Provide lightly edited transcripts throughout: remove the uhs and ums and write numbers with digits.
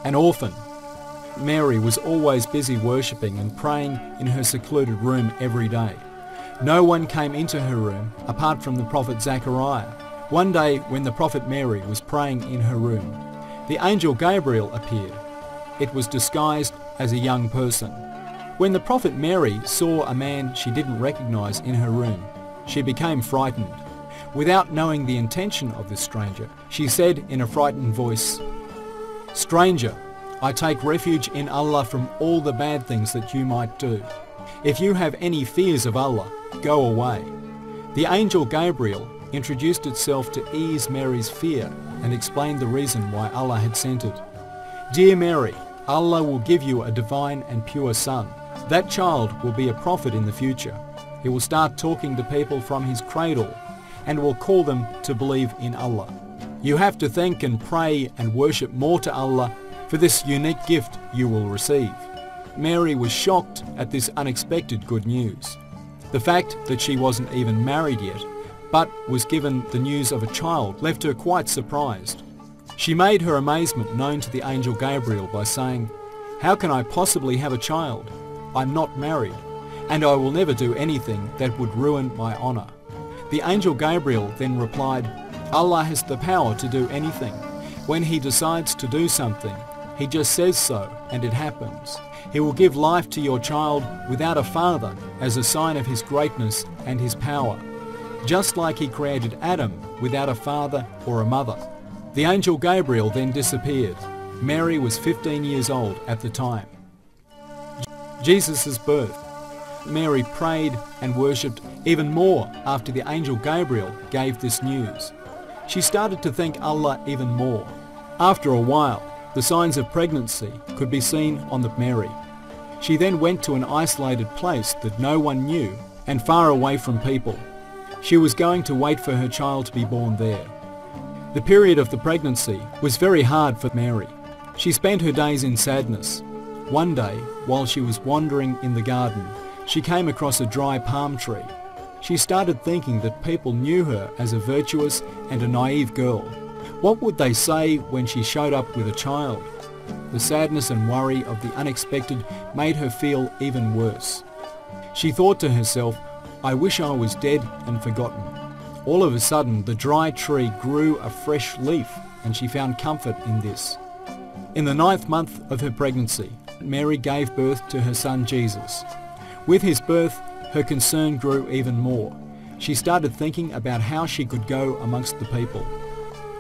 An orphan, Mary was always busy worshipping and praying in her secluded room every day. No one came into her room apart from the prophet Zacharia. One day when the prophet Mary was praying in her room, the angel Gabriel appeared. It was disguised as a young person. When the prophet Mary saw a man she didn't recognize in her room, she became frightened. Without knowing the intention of this stranger, she said in a frightened voice, "Stranger, I take refuge in Allah from all the bad things that you might do. If you have any fears of Allah, go away." The angel Gabriel introduced itself to ease Mary's fear and explained the reason why Allah had sent it. "Dear Mary, Allah will give you a divine and pure son. That child will be a prophet in the future. He will start talking to people from his cradle and will call them to believe in Allah. You have to thank and pray and worship more to Allah for this unique gift you will receive." Mary was shocked at this unexpected good news. The fact that she wasn't even married yet, but was given the news of a child, left her quite surprised. She made her amazement known to the angel Gabriel by saying, "How can I possibly have a child? I'm not married, and I will never do anything that would ruin my honor." The angel Gabriel then replied, "Allah has the power to do anything. When he decides to do something, he just says so and it happens. He will give life to your child without a father as a sign of his greatness and his power, just like he created Adam without a father or a mother." The angel Gabriel then disappeared. Mary was 15 years old at the time. Jesus' birth. Mary prayed and worshipped even more after the angel Gabriel gave this news. She started to thank Allah even more. After a while, the signs of pregnancy could be seen on the Mary. She then went to an isolated place that no one knew and far away from people. She was going to wait for her child to be born there. The period of the pregnancy was very hard for Mary. She spent her days in sadness. One day, while she was wandering in the garden, she came across a dry palm tree. She started thinking that people knew her as a virtuous and a naive girl. What would they say when she showed up with a child? The sadness and worry of the unexpected made her feel even worse. She thought to herself, "I wish I was dead and forgotten." All of a sudden, the dry tree grew a fresh leaf, and she found comfort in this. In the 9th month of her pregnancy, Mary gave birth to her son Jesus. With his birth, her concern grew even more. She started thinking about how she could go amongst the people.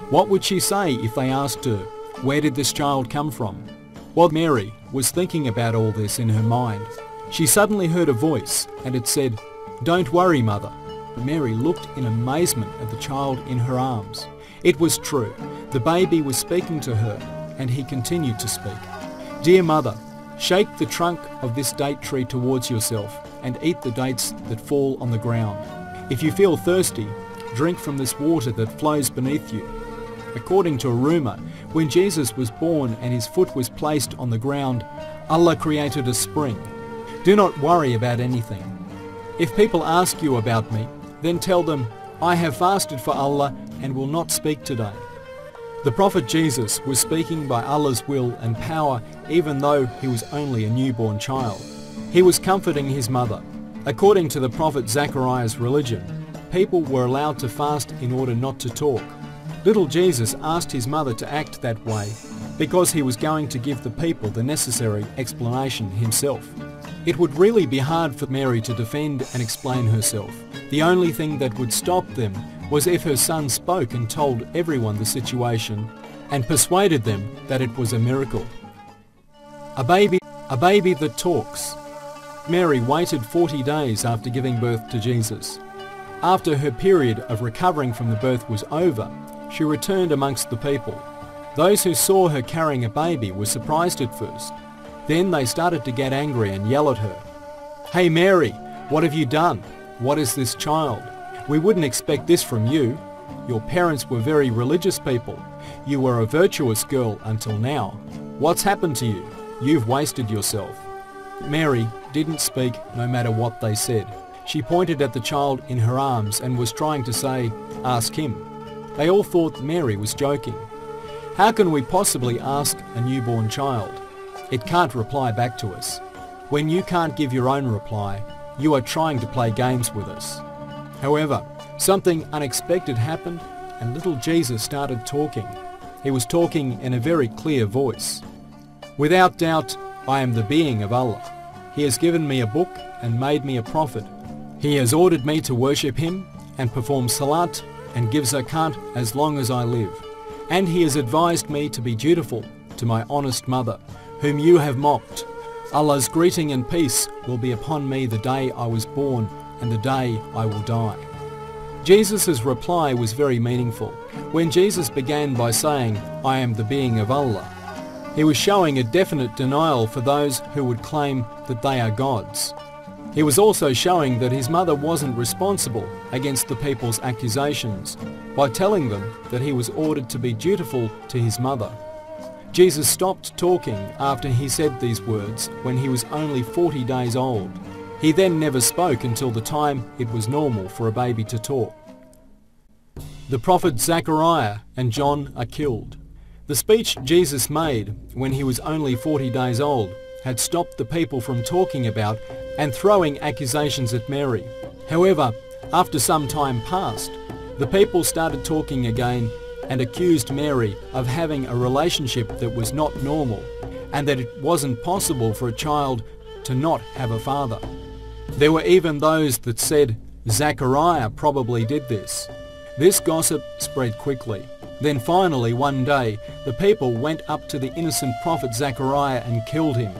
What would she say if they asked her, "Where did this child come from?" While Mary was thinking about all this in her mind, she suddenly heard a voice, and it said, "Don't worry, mother." Mary looked in amazement at the child in her arms. It was true. The baby was speaking to her, and he continued to speak. "Dear mother, shake the trunk of this date tree towards yourself and eat the dates that fall on the ground. If you feel thirsty, drink from this water that flows beneath you." According to a rumour, when Jesus was born and his foot was placed on the ground, Allah created a spring. Do not worry about anything. If people ask you about me, then tell them, "I have fasted for Allah and will not speak today." The Prophet Jesus was speaking by Allah's will and power even though he was only a newborn child. He was comforting his mother. According to the Prophet Zachariah's religion, people were allowed to fast in order not to talk. Little Jesus asked his mother to act that way because he was going to give the people the necessary explanation himself. It would really be hard for Mary to defend and explain herself. The only thing that would stop them was if her son spoke and told everyone the situation and persuaded them that it was a miracle. A baby that talks. Mary waited 40 days after giving birth to Jesus. After her period of recovering from the birth was over, she returned amongst the people. Those who saw her carrying a baby were surprised at first. Then they started to get angry and yell at her. "Hey Mary, what have you done? What is this child? We wouldn't expect this from you. Your parents were very religious people. You were a virtuous girl until now. What's happened to you? You've wasted yourself." Mary didn't speak no matter what they said. She pointed at the child in her arms and was trying to say, "Ask him." They all thought Mary was joking. How can we possibly ask a newborn child? It can't reply back to us. When you can't give your own reply, you are trying to play games with us. However, something unexpected happened and little Jesus started talking. He was talking in a very clear voice. Without doubt, I am the being of Allah. He has given me a book and made me a prophet. He has ordered me to worship him and perform salat and give zakat as long as I live. And he has advised me to be dutiful to my honest mother, whom you have mocked. Allah's greeting and peace will be upon me the day I was born and the day I will die. Jesus' reply was very meaningful. When Jesus began by saying, I am the being of Allah, he was showing a definite denial for those who would claim that they are gods. He was also showing that his mother wasn't responsible against the people's accusations by telling them that he was ordered to be dutiful to his mother. Jesus stopped talking after he said these words when he was only 40 days old. He then never spoke until the time it was normal for a baby to talk. The prophet Zacharia and John are killed. The speech Jesus made when he was only 40 days old had stopped the people from talking about and throwing accusations at Mary. However, after some time passed, the people started talking again and accused Mary of having a relationship that was not normal and that it wasn't possible for a child to not have a father. There were even those that said Zacharia probably did this. This gossip spread quickly. Then finally one day the people went up to the innocent prophet Zacharia and killed him.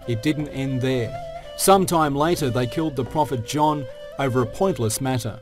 It didn't end there. Sometime later they killed the prophet John over a pointless matter.